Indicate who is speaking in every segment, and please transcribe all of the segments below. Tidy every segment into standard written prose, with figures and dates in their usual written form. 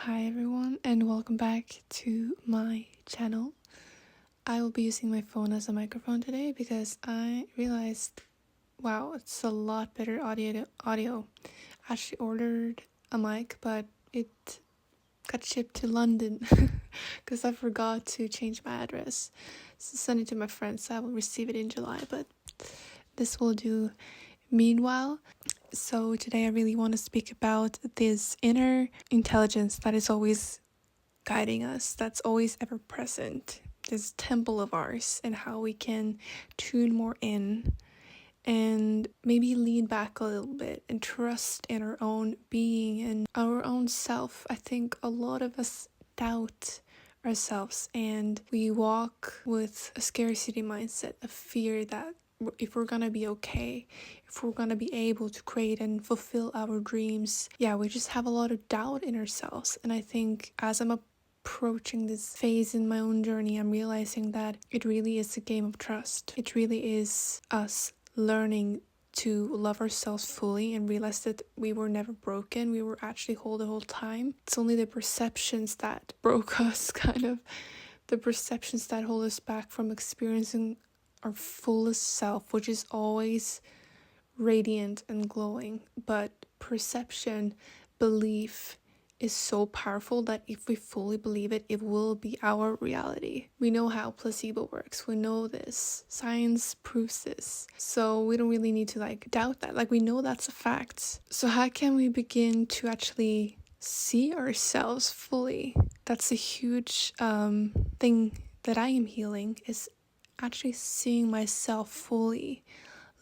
Speaker 1: Hi everyone and welcome back to my channel. I will be using my phone as a microphone today because I realized, wow, it's a lot better audio. I actually ordered a mic, but it got shipped to London because I forgot to change my address. So send it to my friends, so I will receive it in July, but this will do meanwhile. So today I really want to speak about this inner intelligence that is always guiding us, that's always ever present, this temple of ours, and how we can tune more in and maybe lean back a little bit and trust in our own being and our own self. I think a lot of us doubt ourselves and we walk with a scarcity mindset, a fear that if we're gonna be okay, if we're gonna be able to create and fulfill our dreams, we just have a lot of doubt in ourselves. And I think as I'm approaching this phase in my own journey, I'm realizing that it really is a game of trust. It really is us learning to love ourselves fully and realize that we were never broken. We were actually whole the whole time. It's only the perceptions that broke us, kind of. The perceptions that hold us back from experiencing our fullest self, which is always radiant and glowing. But perception, belief, is so powerful that if we fully believe it, it will be our reality. We know how placebo works. We know this. Science proves this. So we don't really need to doubt that. We know that's a fact. So how can we begin to actually see ourselves fully? That's a huge thing that I am healing, is actually seeing myself fully,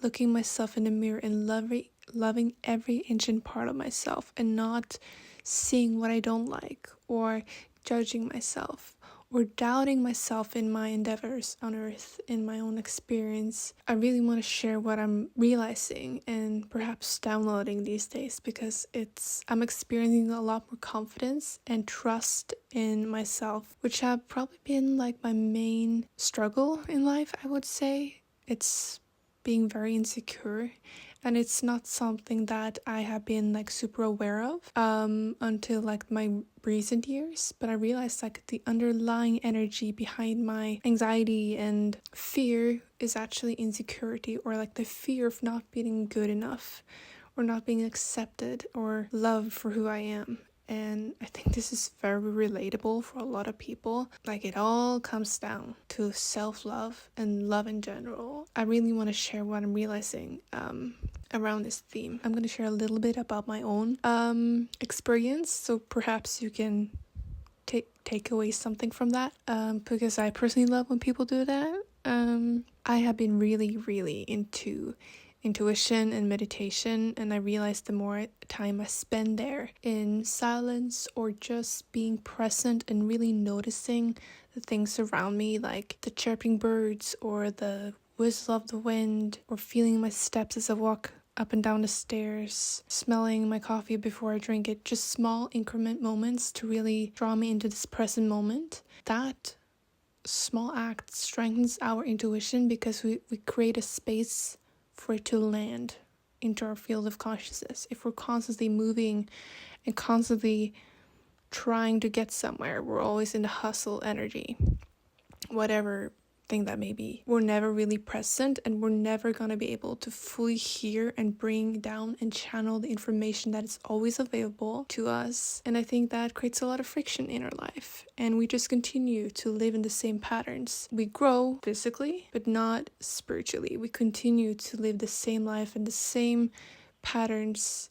Speaker 1: looking myself in the mirror and loving every inch and part of myself, and not seeing what I don't like or judging myself or doubting myself in my endeavors on earth, in my own experience. I really want to share what I'm realizing and perhaps downloading these days, because I'm experiencing a lot more confidence and trust in myself, which have probably been my main struggle in life, I would say. It's being very insecure, and it's not something that I have been super aware of until my recent years. But I realized the underlying energy behind my anxiety and fear is actually insecurity, or the fear of not being good enough or not being accepted or loved for who I am. And I think this is very relatable for a lot of people. It all comes down to self-love and love in general. I really want to share what I'm realizing around this theme. I'm going to share a little bit about my own experience, so perhaps you can take away something from that, because I personally love when people do that. I have been really into intuition and meditation, and I realized the more time I spend there in silence or just being present and really noticing the things around me, like the chirping birds or the whistle of the wind, or feeling my steps as I walk up and down the stairs, smelling my coffee before I drink it, just small increment moments to really draw me into this present moment. That small act strengthens our intuition because we create a space for it to land into our field of consciousness. If we're constantly moving and constantly trying to get somewhere, we're always in the hustle energy, whatever thing that may be. We're never really present, and we're never going to be able to fully hear and bring down and channel the information that is always available to us. And I think that creates a lot of friction in our life, and we just continue to live in the same patterns. We grow physically, but not spiritually. We continue to live the same life and the same patterns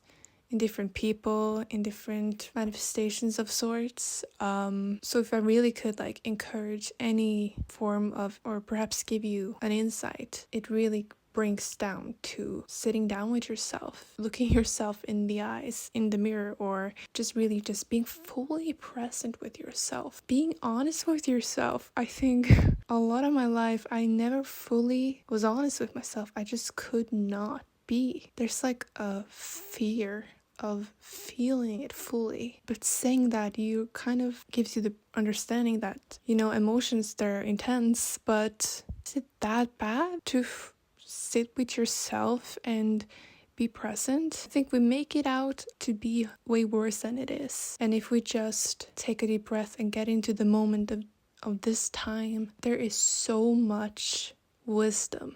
Speaker 1: in different people, in different manifestations of sorts. So if I really could encourage any form of, or perhaps give you an insight, it really brings down to sitting down with yourself, looking yourself in the eyes, in the mirror, or just really just being fully present with yourself. Being honest with yourself. I think a lot of my life, I never fully was honest with myself. I just could not be. There's a fear of feeling it fully, but saying that you kind of gives you the understanding that emotions, they're intense, but is it that bad to sit with yourself and be present, I think we make it out to be way worse than it is. And if we just take a deep breath and get into the moment of this time, there is so much wisdom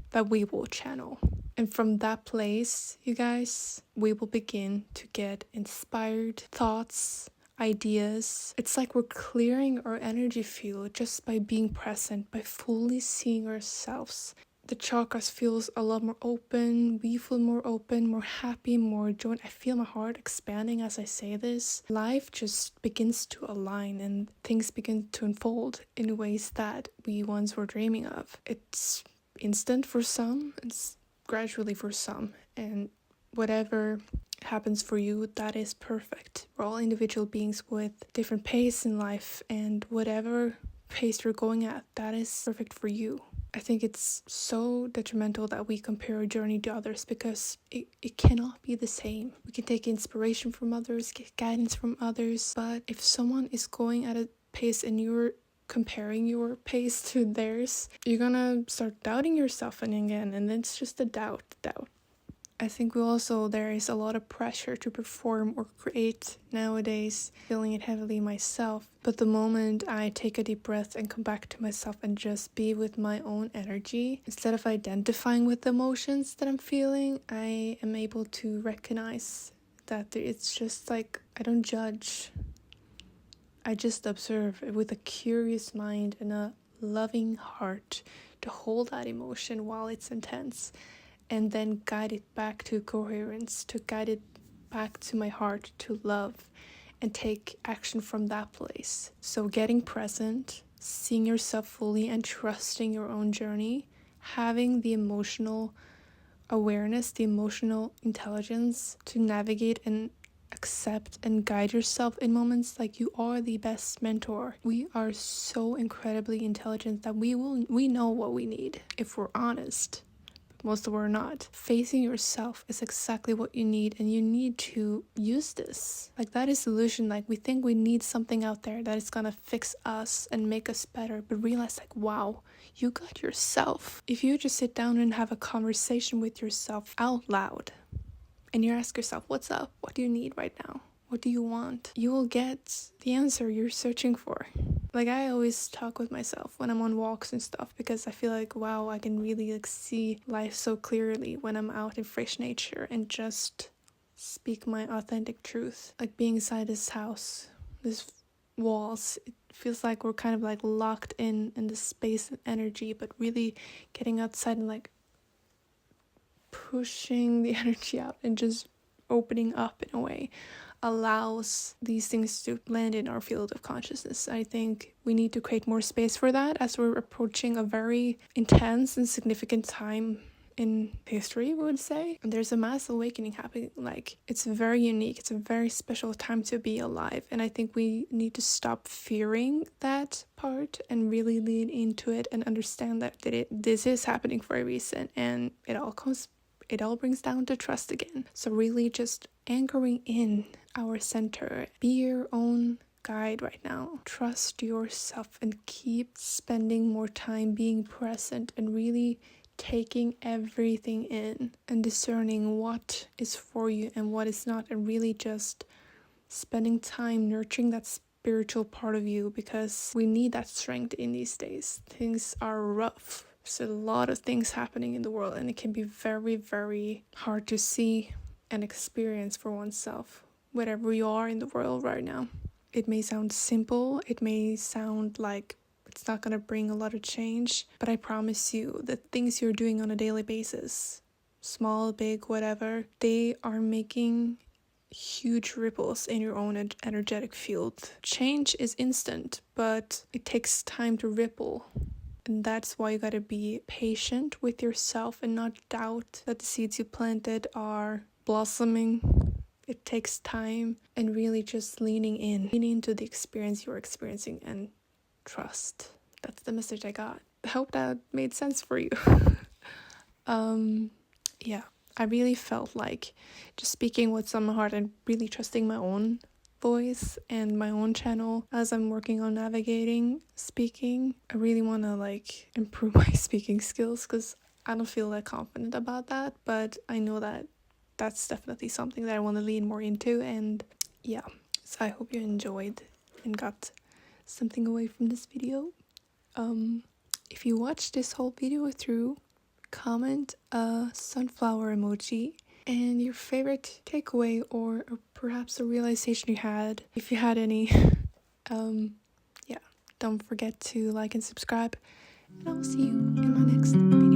Speaker 1: that we will channel. And from that place, you guys, we will begin to get inspired thoughts, ideas. It's like we're clearing our energy field just by being present, by fully seeing ourselves. The chakras feels a lot more open. We feel more open, more happy, more joy. I feel my heart expanding as I say this. Life just begins to align and things begin to unfold in ways that we once were dreaming of. It's instant for some, it's gradually for some, and whatever happens for you, that is perfect. We're all individual beings with different pace in life, and whatever pace you're going at, that is perfect for you. I think it's so detrimental that we compare our journey to others because it cannot be the same. We can take inspiration from others, get guidance from others, but if someone is going at a pace and you're comparing your pace to theirs, you're gonna start doubting yourself and again, and it's just a doubt. I think there is a lot of pressure to perform or create nowadays, feeling it heavily myself. But the moment I take a deep breath and come back to myself and just be with my own energy, instead of identifying with the emotions that I'm feeling, I am able to recognize that it's just like, I don't judge. I just observe with a curious mind and a loving heart to hold that emotion while it's intense. And then guide it back to coherence, to guide it back to my heart, to love, and take action from that place. So getting present, seeing yourself fully and trusting your own journey, having the emotional awareness, the emotional intelligence to navigate and accept and guide yourself in moments. Like, you are the best mentor. We are so incredibly intelligent that we know what we need if we're honest. Most of us are not. Facing yourself is exactly what you need, and you need to use this. Like, that is solution. Like, we think we need something out there that is gonna fix us and make us better, but realize, like, wow, you got yourself. If you just sit down and have a conversation with yourself out loud, and you ask yourself, what's up? What do you need right now? What do you want? You will get the answer you're searching for. Like, I always talk with myself when I'm on walks and stuff, because I feel like, wow, I can really see life so clearly when I'm out in fresh nature and just speak my authentic truth. Like, being inside this house, this walls, it feels like we're kind of like locked in this space and energy, but really getting outside and like pushing the energy out and just opening up in a way allows these things to land in our field of consciousness. I think we need to create more space for that as we're approaching a very intense and significant time in history, we would say. And there's a mass awakening happening. Like, it's very unique. It's a very special time to be alive. And I think we need to stop fearing that part and really lean into it and understand that this is happening for a reason, and it all brings down to trust again. So really just anchoring in our center. Be your own guide right now. Trust yourself and keep spending more time being present and really taking everything in and discerning what is for you and what is not, and really just spending time nurturing that spiritual part of you, because we need that strength in these days. Things are rough. There's a lot of things happening in the world, and it can be very, very hard to see and experience for oneself, wherever you are in the world right now. It may sound simple, it may sound like it's not going to bring a lot of change, but I promise you that things you're doing on a daily basis, small, big, whatever, they are making huge ripples in your own energetic field. Change is instant, but it takes time to ripple. And that's why you gotta be patient with yourself and not doubt that the seeds you planted are blossoming. It takes time, and really just leaning into the experience you're experiencing and trust. That's the message I got. I hope that made sense for you. Yeah, I really felt like just speaking what's on my heart and really trusting my own voice and my own channel as I'm working on navigating speaking. I really want to improve my speaking skills, because I don't feel that confident about that, but I know that that's definitely something that I want to lean more into. And yeah, so I hope you enjoyed and got something away from this video. If you watched this whole video through, comment a sunflower emoji and your favorite takeaway or perhaps a realization you had, if you had any. Yeah, don't forget to like and subscribe, and I'll see you in my next video.